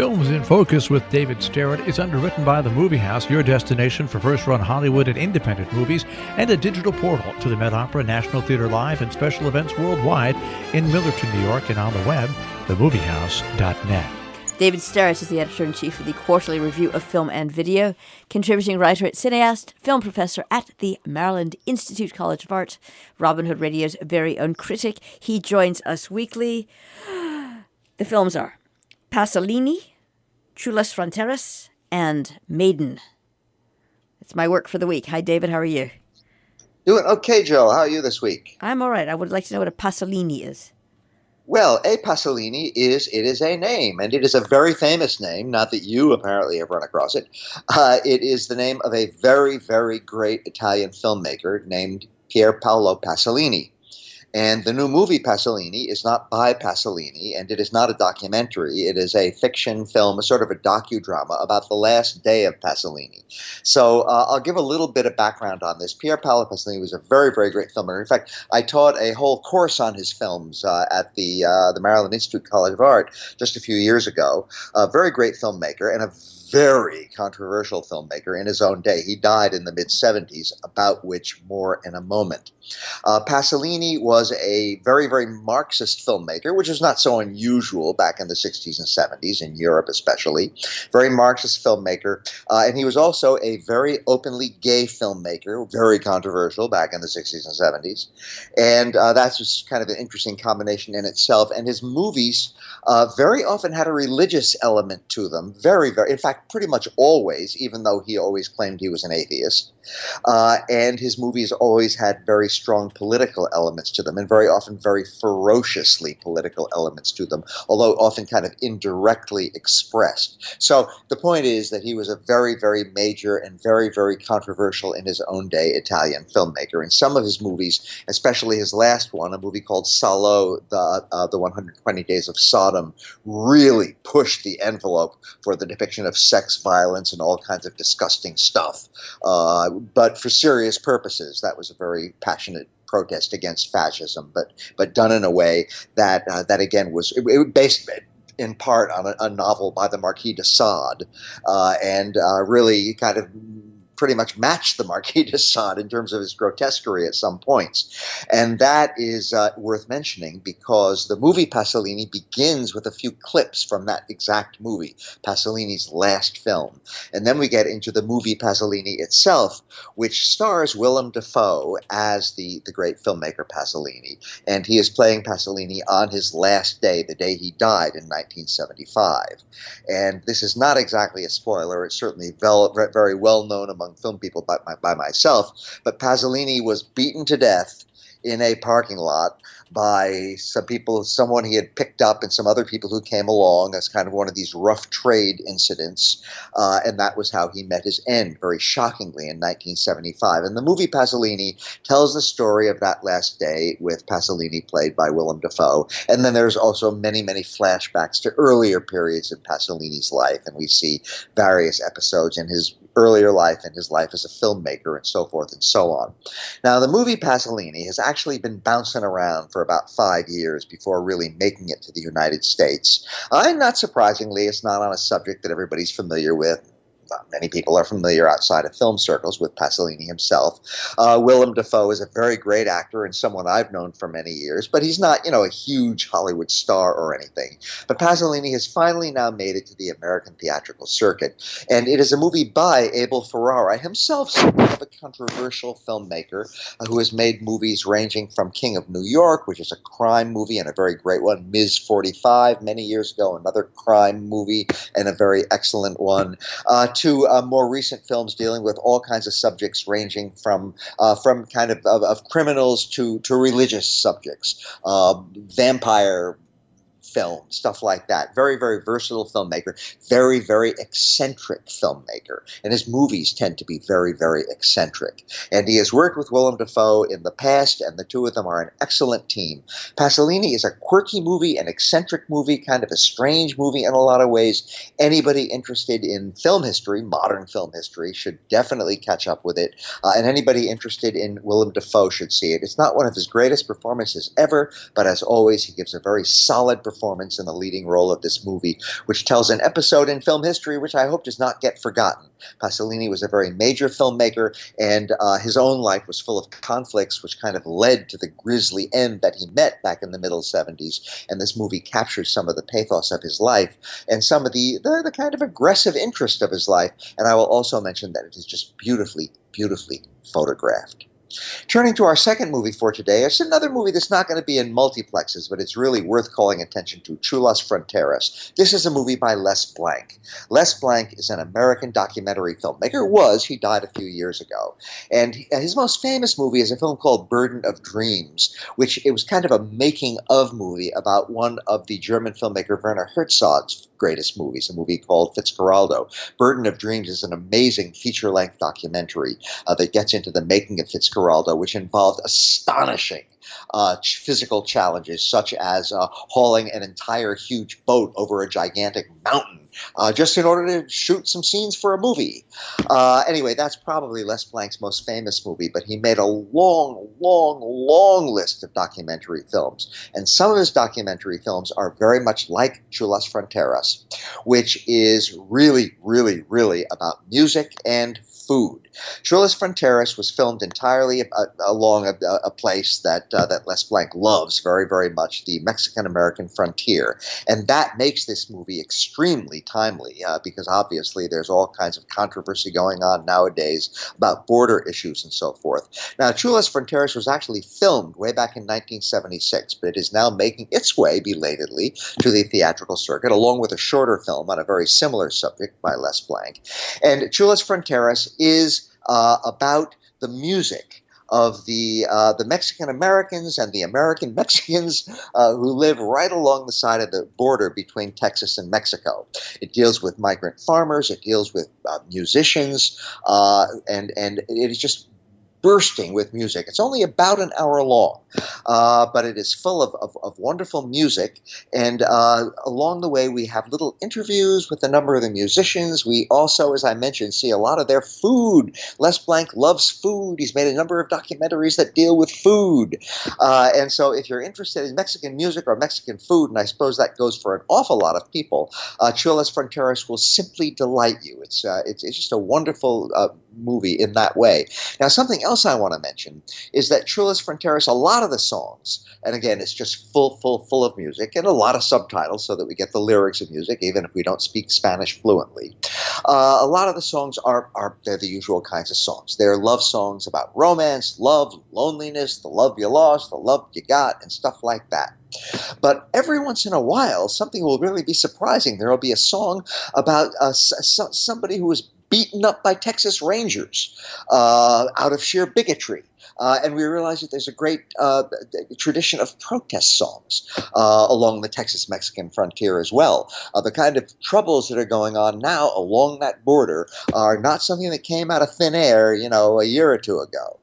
Films in Focus with David Sterritt is underwritten by The Movie House, your destination for first-run Hollywood and independent movies, and a digital portal to the Met Opera, National Theatre Live, and special events worldwide in Millerton, New York, and on the web, themoviehouse.net. David Sterritt is the editor-in-chief of the Quarterly Review of Film and Video, contributing writer at Cineast, film professor at the Maryland Institute College of Art, Robin Hood Radio's very own critic. He joins us weekly. The films are Pasolini, Chulas, Fronteras, and Maiden. It's my work for the week. Hi, David. How are you? Doing okay, Joe. How are you this week? I'm all right. I would like to know what a Pasolini is. Well, a Pasolini is a name, and it is a very famous name, not that you apparently have run across it. It is the name of a very, very great Italian filmmaker named Pier Paolo Pasolini. And the new movie Pasolini is not by Pasolini, and it is not a documentary. It is a fiction film, a sort of a docudrama about the last day of Pasolini. So I'll give a little bit of background on this. Pier Paolo Pasolini was a very, very great filmmaker. In fact, I taught a whole course on his films at the Maryland Institute College of Art just a few years ago. A very great filmmaker and a very controversial filmmaker in his own day. He died in the mid-70s, about which more in a moment. Pasolini was a very, very Marxist filmmaker, which was not so unusual back in the 60s and 70s, in Europe especially. Very Marxist filmmaker. And he was also a very openly gay filmmaker, very controversial back in the 60s and 70s. And that's just kind of an interesting combination in itself. And his movies very often had a religious element to them. Very, very, in fact, pretty much always, even though he always claimed he was an atheist. And his movies always had very strong political elements to them, and very often very ferociously political elements to them, although often kind of indirectly expressed. So the point is that he was a very, very major and very, very controversial in his own day Italian filmmaker. And some of his movies, especially his last one, a movie called Salo, the 120 Days of Sodom, really pushed the envelope for the depiction of sex violence and all kinds of disgusting stuff. But for serious purposes, that was a very passionate protest against fascism, but done in a way that again was based in part on a novel by the Marquis de Sade, and really kind of pretty much matched the Marquis de Sade in terms of his grotesquerie at some points. And that is worth mentioning because the movie Pasolini begins with a few clips from that exact movie, Pasolini's last film. And then we get into the movie Pasolini itself, which stars Willem Dafoe as the great filmmaker Pasolini. And he is playing Pasolini on his last day, the day he died in 1975. And this is not exactly a spoiler. It's certainly very well known among film people by myself, but Pasolini was beaten to death in a parking lot by someone he had picked up and some other people who came along as kind of one of these rough trade incidents, and that was how he met his end, very shockingly, in 1975. And the movie Pasolini tells the story of that last day with Pasolini played by Willem Dafoe, and then there's also many, many flashbacks to earlier periods in Pasolini's life, and we see various episodes in his earlier life and his life as a filmmaker and so forth and so on. Now, the movie Pasolini has actually been bouncing around for about 5 years before really making it to the United States. And not surprisingly, it's not on a subject that everybody's familiar with. Many people are familiar outside of film circles with Pasolini himself. Willem Dafoe is a very great actor and someone I've known for many years, but he's not, a huge Hollywood star or anything. But Pasolini has finally now made it to the American theatrical circuit, and it is a movie by Abel Ferrara, himself somewhat of a controversial filmmaker who has made movies ranging from King of New York, which is a crime movie and a very great one, Ms. 45 many years ago, another crime movie and a very excellent one, to more recent films dealing with all kinds of subjects ranging from kind of criminals to religious subjects, vampire film, stuff like that. Very, very versatile filmmaker, very, very eccentric filmmaker. And his movies tend to be very, very eccentric. And he has worked with Willem Dafoe in the past, and the two of them are an excellent team. Pasolini is a quirky movie, an eccentric movie, kind of a strange movie in a lot of ways. Anybody interested in film history, modern film history, should definitely catch up with it. And anybody interested in Willem Dafoe should see it. It's not one of his greatest performances ever, but as always, he gives a very solid performance performance in the leading role of this movie, which tells an episode in film history which I hope does not get forgotten. Pasolini was a very major filmmaker, and his own life was full of conflicts, which kind of led to the grisly end that he met back in the middle 70s. And this movie captures some of the pathos of his life and some of the kind of aggressive interest of his life. And I will also mention that it is just beautifully, beautifully photographed. Turning to our second movie for today, it's another movie that's not going to be in multiplexes, but it's really worth calling attention to, Chulas, Fronteras. This is a movie by Les Blank. Les Blank is an American documentary filmmaker. He died a few years ago. And his most famous movie is a film called Burden of Dreams, which it was kind of a making-of movie about one of the German filmmaker Werner Herzog's greatest movies, a movie called Fitzcarraldo. Burden of Dreams is an amazing feature-length documentary that gets into the making of Fitzcarraldo, which involved astonishing physical challenges, such as hauling an entire huge boat over a gigantic mountain just in order to shoot some scenes for a movie. Anyway, that's probably Les Blank's most famous movie, but he made a long, long, long list of documentary films. And some of his documentary films are very much like Chulas Fronteras, which is really, really, really about music and food. Chulas Fronteras was filmed entirely along a place that Les Blank loves very, very much, the Mexican-American frontier. And that makes this movie extremely timely because obviously there's all kinds of controversy going on nowadays about border issues and so forth. Now, Chulas Fronteras was actually filmed way back in 1976, but it is now making its way, belatedly, to the theatrical circuit, along with a shorter film on a very similar subject by Les Blank. And Chulas Fronteras is about the music of the Mexican Americans and the American Mexicans who live right along the side of the border between Texas and Mexico. It deals with migrant farmers, it deals with musicians, and it is just bursting with music. It's only about an hour long, but it is full of wonderful music. And along the way, we have little interviews with a number of the musicians. We also, as I mentioned, see a lot of their food. Les Blank loves food. He's made a number of documentaries that deal with food. And so if you're interested in Mexican music or Mexican food, and I suppose that goes for an awful lot of people, Chulas Fronteras will simply delight you. It's just a wonderful movie in that way. Now, something else I want to mention is that Chulas Fronteras, a lot of the songs, and again, it's just full of music and a lot of subtitles so that we get the lyrics of music, even if we don't speak Spanish fluently. A lot of the songs they're the usual kinds of songs. They're love songs about romance, love, loneliness, the love you lost, the love you got, and stuff like that. But every once in a while, something will really be surprising. There will be a song about somebody who was beaten up by Texas Rangers out of sheer bigotry. And we realize that there's a great tradition of protest songs along the Texas-Mexican frontier as well. The kind of troubles that are going on now along that border are not something that came out of thin air, a year or two ago.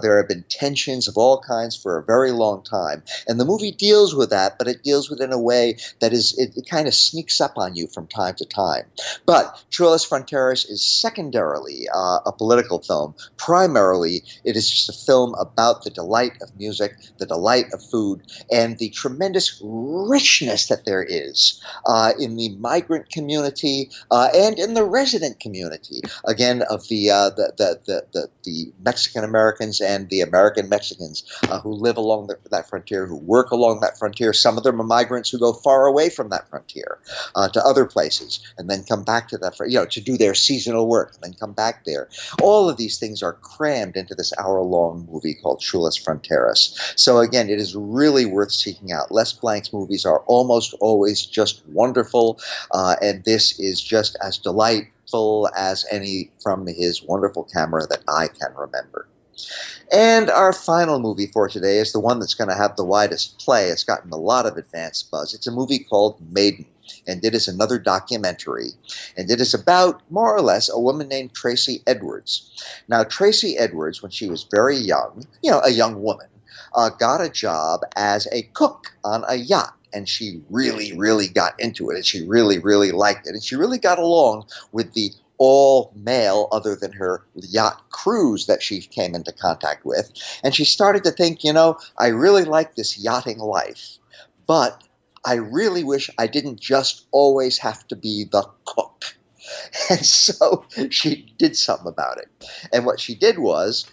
There have been tensions of all kinds for a very long time. And the movie deals with that, but it deals with it in a way that it kind of sneaks up on you from time to time. But Chulas Fronteras is secondarily a political film. Primarily, it is just a film about the delight of music, the delight of food, and the tremendous richness that there is in the migrant community and in the resident community, again, of the Mexican Americans and the American Mexicans who live along that frontier, who work along that frontier. Some of them are migrants who go far away from that frontier to other places and then come back to that, to do their seasonal work and then come back there. All of these things are crammed into this hour-long movie called Chulas Fronteras. So again, it is really worth seeking out. Les Blank's movies are almost always just wonderful, and this is just as delightful as any from his wonderful camera that I can remember. And our final movie for today is the one that's going to have the widest play. It's gotten a lot of advance buzz. It's a movie called Maiden, and it is another documentary. And it is about, more or less, a woman named Tracy Edwards. Now, Tracy Edwards, when she was very young, a young woman, got a job as a cook on a yacht. And she really, really got into it, and she really, really liked it. And she really got along with the all male, other than her yacht crews that she came into contact with. And she started to think, I really like this yachting life, but I really wish I didn't just always have to be the cook. And so she did something about it. And what she did was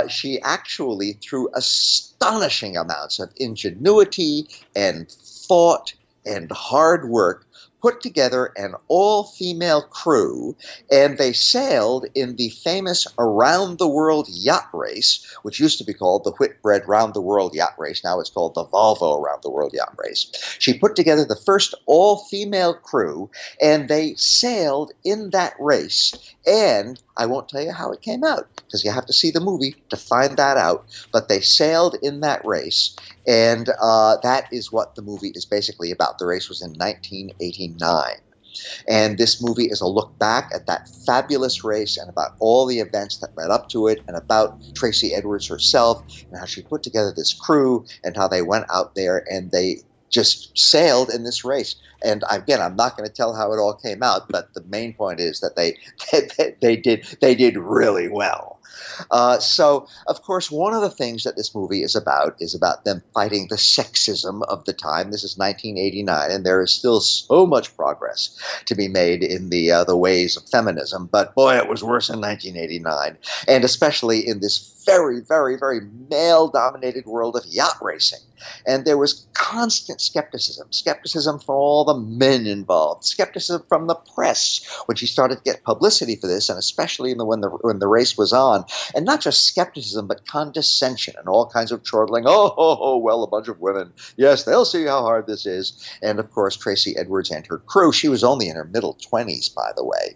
she actually, through astonishing amounts of ingenuity and thought and hard work, put together an all-female crew, and they sailed in the famous around-the-world yacht race, which used to be called the Whitbread Round-the-World Yacht Race. Now it's called the Volvo Around-the-World Yacht Race. She put together the first all-female crew, and they sailed in that race. And I won't tell you how it came out, because you have to see the movie to find that out. But they sailed in that race, and that is what the movie is basically about. The race was in 1989. And this movie is a look back at that fabulous race and about all the events that led up to it, and about Tracy Edwards herself and how she put together this crew and how they went out there and they just sailed in this race. And again, I'm not going to tell how it all came out, but the main point is that they did really well. So, of course, one of the things that this movie is about them fighting the sexism of the time. This is 1989, and there is still so much progress to be made in the ways of feminism. But boy, it was worse in 1989, and especially in this very, very, very male-dominated world of yacht racing. And there was constant skepticism from all the men involved, skepticism from the press when she started to get publicity for this, and especially when the race was on. And not just skepticism, but condescension and all kinds of chortling. Oh, well, a bunch of women. Yes, they'll see how hard this is. And, of course, Tracy Edwards and her crew, she was only in her middle 20s, by the way,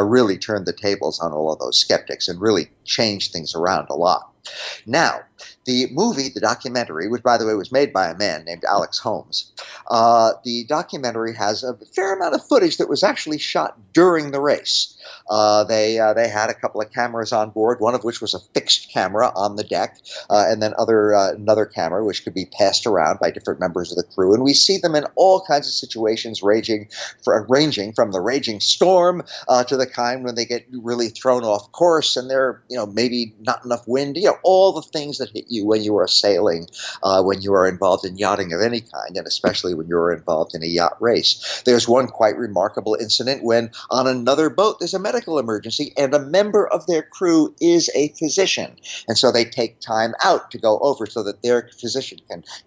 really turned the tables on all of those skeptics and really changed things around a lot. Now, the movie, the documentary, which, by the way, was made by a man named Alex Holmes, the documentary has a fair amount of footage that was actually shot during the race. They had a couple of cameras on board, one of which was a fixed camera on the deck, and then another camera which could be passed around by different members of the crew. And we see them in all kinds of situations, ranging from the raging storm to the kind when they get really thrown off course and they're, maybe not enough wind, all the things that hit you when you are sailing, when you are involved in yachting of any kind, and especially when you're involved in a yacht race. There's one quite remarkable incident when on another boat there's a medical emergency and a member of their crew is a physician. And so they take time out to go over so that their physician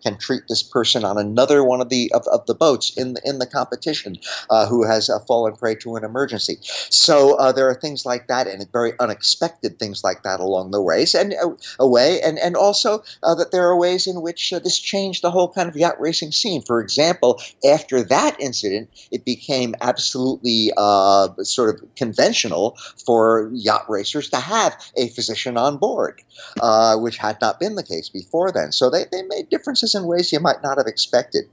can treat this person on another one of the boats in the competition who has fallen prey to an emergency. So there are things like that, and very unexpected things like that along the ways, and also that there are ways in which this changed the whole kind of yacht racing scene. For example, after that incident, it became absolutely sort of conventional for yacht racers to have a physician on board, which had not been the case before then. So they made differences in ways you might not have expected.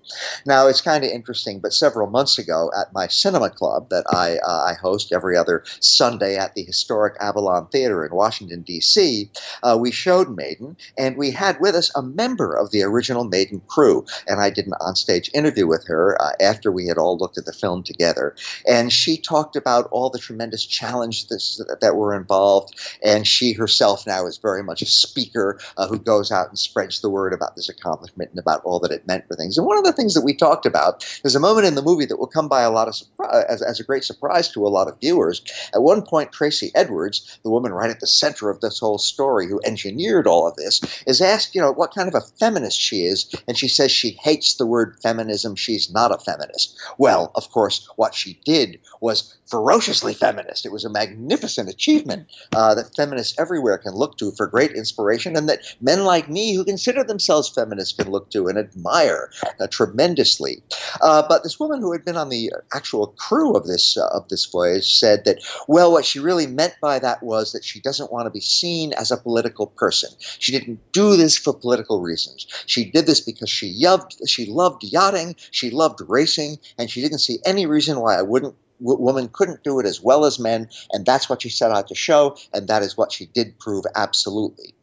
Now, it's kind of interesting, but several months ago at my cinema club that I host every other Sunday at the historic Avalon Theater in Washington, D.C., we showed Maiden, and we had with us a member of the original Maiden crew. And I did an onstage interview with her after we had all looked at the film together. And she talked about all the tremendous challenges that were involved. And she herself now is very much a speaker who goes out and spreads the word about this accomplishment and about all that it meant for things. And one of the things that we talked about, there's a moment in the movie that will come by a lot of as a great surprise to a lot of viewers. At one point, Tracy Edwards, the woman right at the center of this whole story who engineered all of this, is asked, what kind of a feminist she is, and she says she hates the word feminism. She's not a feminist. Well, of course, what she did was ferociously feminist. It was a magnificent achievement that feminists everywhere can look to for great inspiration, and that men like me who consider themselves feminists can look to and admire tremendously. But this woman who had been on the actual crew of this voyage said that, well, what she really meant by that was that she doesn't want to be seen as a political person. She didn't do this for political reasons. She did this because she loved yachting, she loved racing, and she didn't see any reason why woman couldn't do it as well as men, and that's what she set out to show, and that is what she did prove absolutely.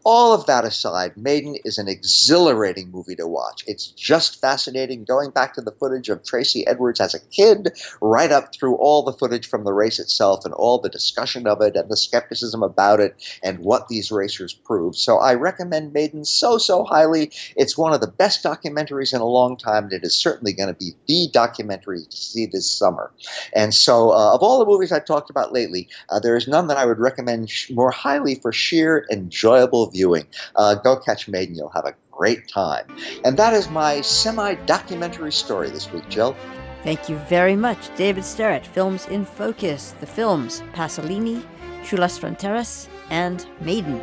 All of that aside, Maiden is an exhilarating movie to watch. It's just fascinating, going back to the footage of Tracy Edwards as a kid, right up through all the footage from the race itself and all the discussion of it and the skepticism about it and what these racers proved. So I recommend Maiden so highly. It's one of the best documentaries in a long time, and it is certainly going to be the documentary to see this summer. And so of all the movies I've talked about lately, there is none that I would recommend more highly for sheer enjoyable viewing. Go catch Maiden. You'll have a great time. And that is my semi-documentary story this week, Jill. Thank you very much, David Sterritt. Films in Focus. The films Pasolini, Chulas, Fronteras, and Maiden.